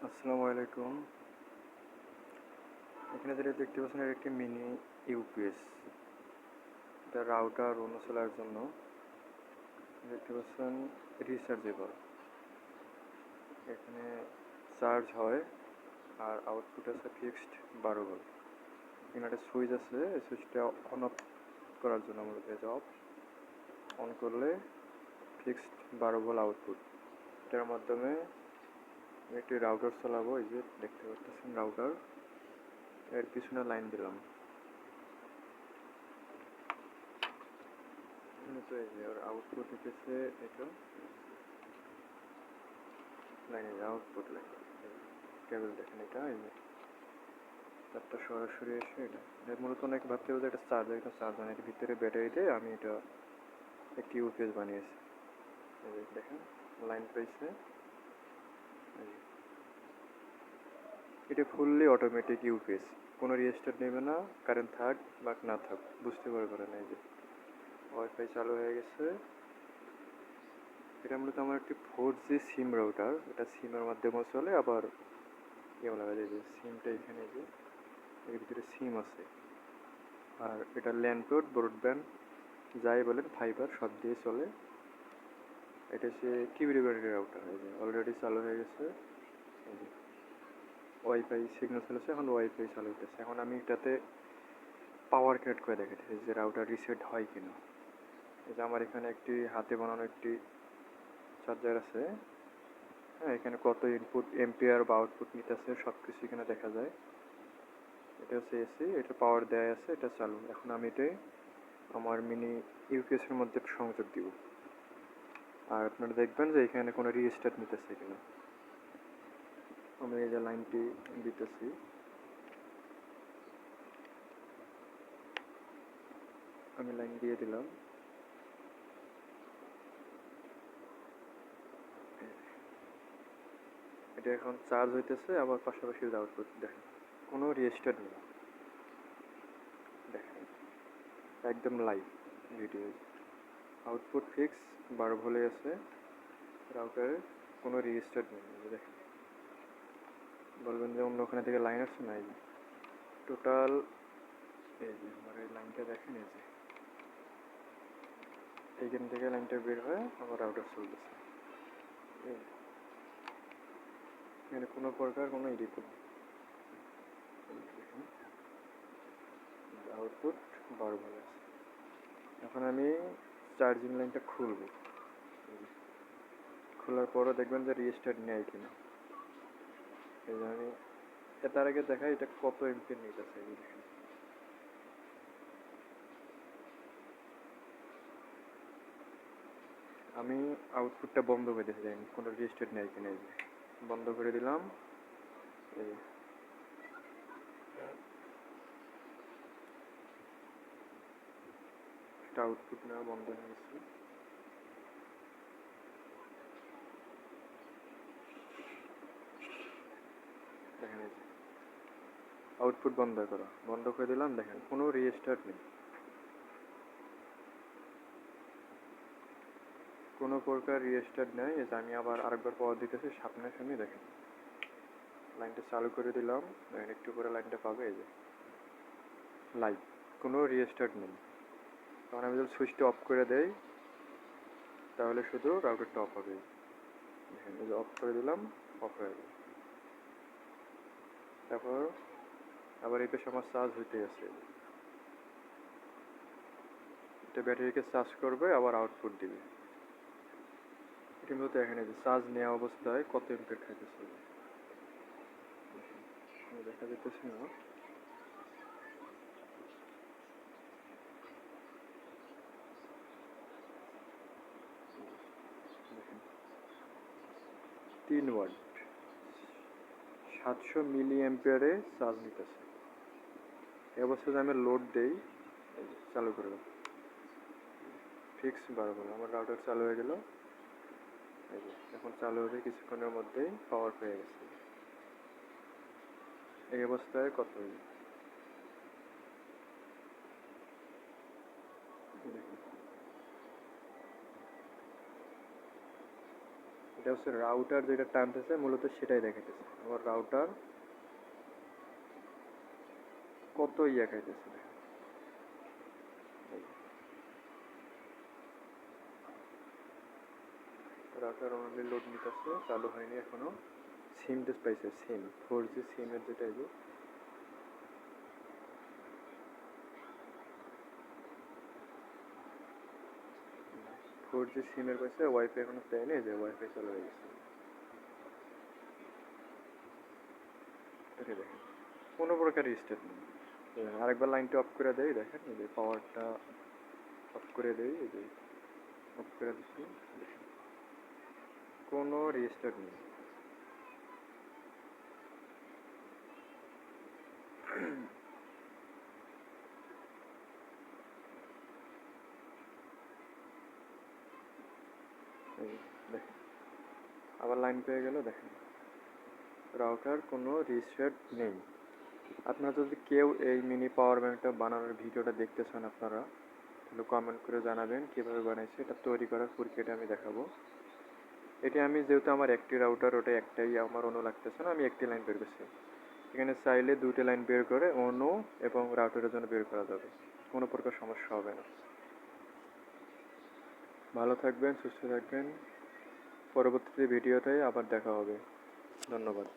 আসসালামু আলাইকুম। এখানে যেটা দেখতে পাচ্ছেন এটা একটি মিনি ইউপিএস। এটা রাউটার অন্য চলার জন্য। দেখতে পাচ্ছেন রিচার্জেবল। এখানে চার্জ হয় আর আউটপুট আছে ফিক্সড 12 ভোল্ট। এখানে একটা সুইচ আছে, এই সুইচটা অন অফ করার জন্য মূলত অফ অন করলে ফিক্সড 12 ভোল্ট আউটপুট। এটার মাধ্যমে আমি একটি রাউটার চালাবো। এই যে দেখতে পাচ্ছেন রাউটার, এর পিছনে লাইন দিলাম। তো এই যে ওর আউটপুট হচ্ছে এটা লাইনের আউটপুট লাইন। কেবল দেখেন এটা এই যে তারটা সরাসরি এসে এটা মূলত অনেক ভাবতে হবে এটা চার্জার, এটা চার্জার এর ভিতরে ব্যাটারি দিয়ে আমি এটা একটি ইউপিএস বানিয়েছি। এই যে দেখেন লাইন পাইছে। এটা ফুললি অটোমেটিক ইউপিএস, কোনো রিস্টার্ট নেবে না, কারেন্ট থাক বা না থাক বুঝতে পারবে না। এই যে ওয়াইফাই চালু হয়ে গেছে। এটা মূলত আমার একটি 4G সিম রাউটার, এটা সিমের মাধ্যমেও চলে, আবার ইয়ে লাগা যায় যে সিমটা এখানে যে এর ভিতরে সিম আছে। আর এটা ল্যান্ড পোর্ট ব্রডব্যান্ড যাই বলেন ফাইবার সব দিয়ে চলে। এটা হচ্ছে কিউরি ব্যাটারি রাউটার। এই যে অলরেডি চালু হয়ে গেছে। এই যে ওয়াইফাই সিগন্যাল চলেছে, এখন ওয়াইফাই চালু হতেছে। এখন আমি এটাতে পাওয়ার কানেক্ট করে দেখাচ্ছি যে রাউটার রিসেট হয় কিনা। এই যে আমার এখানে একটি হাতে বানানো একটি চার্জার আছে। হ্যাঁ, এখানে কত ইনপুট এম্পিয়ার বা আউটপুট নিতেছে সব কিছু এখানে দেখা যায়। এটা হচ্ছে এসি, এটা পাওয়ার দেয়া আছে, এটা চালু। এখন আমি এটাই আমার মিনি ইউপিএস এর মধ্যে সংযোগ দিব। আর আপনারা দেখবেন যে এখানে কোনো রিস্টার্ট নিতেছে কিনা। আমি এই যে লাইনটি দিতেছি। আমি লাইন দিয়ে দিলাম। এটা এখন চার্জ হইতেছে, আবার পাশাপাশি আউটপুট দেখেন কোনো রিস্টার্ট নেই। দেখেন একদম লাইভ ভিডিও। আউটপুট ফিক্স 12 ভোল্টে আছে রাউটারে, কোনো রিস্টার্ট নেই। দেখেন বলবেন যে অন্য ওখানে থেকে লাইন আসছে না। এই যে টোটাল এই যে আমার এই লাইনটা দেখেন, এই যে এইখান থেকে লাইনটা বের হয়ে আমার রাউটার চলতেছে। এখানে কোনো প্রকার কোনো এডিট নেই। দেখেন আউটপুট 12 ভোল্ট আছে। এখন আমি চার্জিং লাইনটা খুলবো। খোলার পরও দেখবেন যে রিস্টার্ট নেয় কিনা। এই যে আমি তার আগে দেখাই এটা কত এমপির নিতেছে। এই দেখেন আমি আউটপুটটা বন্ধ করে দিতে চাই, কোনো রিস্টার্ট নেয় কিনা। এই যে বন্ধ করে দিলাম। এই যে এটা আউটপুট নেওয়া বন্ধ হয়ে গেছে। দেখেন এই যে আউটপুট বন্ধ করা, বন্ধ করে দিলাম। দেখেন কোনো রিস্টার্ট নেই, কোনো প্রকার রিস্টার্ট নেই। এই যে আমি আবার আরেকবার পাওয়ার দিতেছি সামনাসামনি। দেখেন লাইনটা চালু করে দিলাম, দেখেন একটু করে লাইনটা পাবে। এই যে লাইভ, কোনো রিস্টার্ট নেই। তখন আমি যদি সুইচটা অফ করে দেই তাহলে শুধু রাউটারটা অফ হবে। দেখেন এই যে অফ করে দিলাম, অফ হয়ে গেল। তারপর আবার এই পাশে আমার চার্জ হইতে আছে। এটা ব্যাটারিকে চার্জ করবে, আবার আউটপুট দিবে। এটির মধ্যে এখানে যে চার্জ নেওয়া অবস্থায় কত এম্পিয়ার খাইতেছে দেখা যেতেছে না। দেখেন 3 ওয়াট 700 মিলি চার্জ নিতেছে। এই অবস্থায় আমি লোড দেই, চালু করে দেব ফিক্স 12 ভোল্ট। আমার রাউটার চালু হয়ে গেল। এই যে এখন চালু হবে, কিছুক্ষণের মধ্যেই পাওয়ার পেয়ে গেছে। এই অবস্থায় কত দেখেন এটা হচ্ছে রাউটার যেটা টানতেছে মূলত সেটাই দেখাইতেছে। আমার রাউটার কত ইয়া খাইতেছে। রাউটার অনলি লোড নিতেছে, চালু হয়নি এখনো। সিম টেস্ট পাইছে, সিম 4G সিমের যেটা এই যে 4G সিমের পাইছে, ওয়াইফাই এখনো দেয়নি, যে ওয়াইফাই চালু হয়ে গেছে। এটা দেখেন কোনো প্রকার স্টেট নেই। আরেকবার লাইনটা অফ করে দেই, দেখেন এই যে পাওয়ারটা অফ করে দেই, এই যে অফ করে দিচ্ছি, দেখেন কোনো রেজিস্টার নেই। এই দেখেন আবার লাইন পেয়ে গেল, দেখেন রাউটার কোনো রিস্টার্ট নেই। আপনারা যদি কেউ এই মিনি পাওয়ার ব্যাংকটা বানানোর ভিডিওটা দেখতে চান আপনারা, তাহলে কমেন্ট করে জানাবেন কীভাবে বানাইছে। এটা তৈরি করার প্রক্রিয়াটা আমি দেখাবো। এটা আমি যেহেতু আমার একটি রাউটার, ওটা একটাই আমার অন্য লাগতেছে না, আমি একটি লাইন বের করছি। এখানে চাইলে দুটো লাইন বের করে অন্য এবং রাউটারের জন্য বের করা যাবে, কোনো প্রকার সমস্যা হবে না। ভালো থাকবেন, সুস্থ থাকবেন। পরবর্তী ভিডিওতে আবার দেখা হবে। ধন্যবাদ।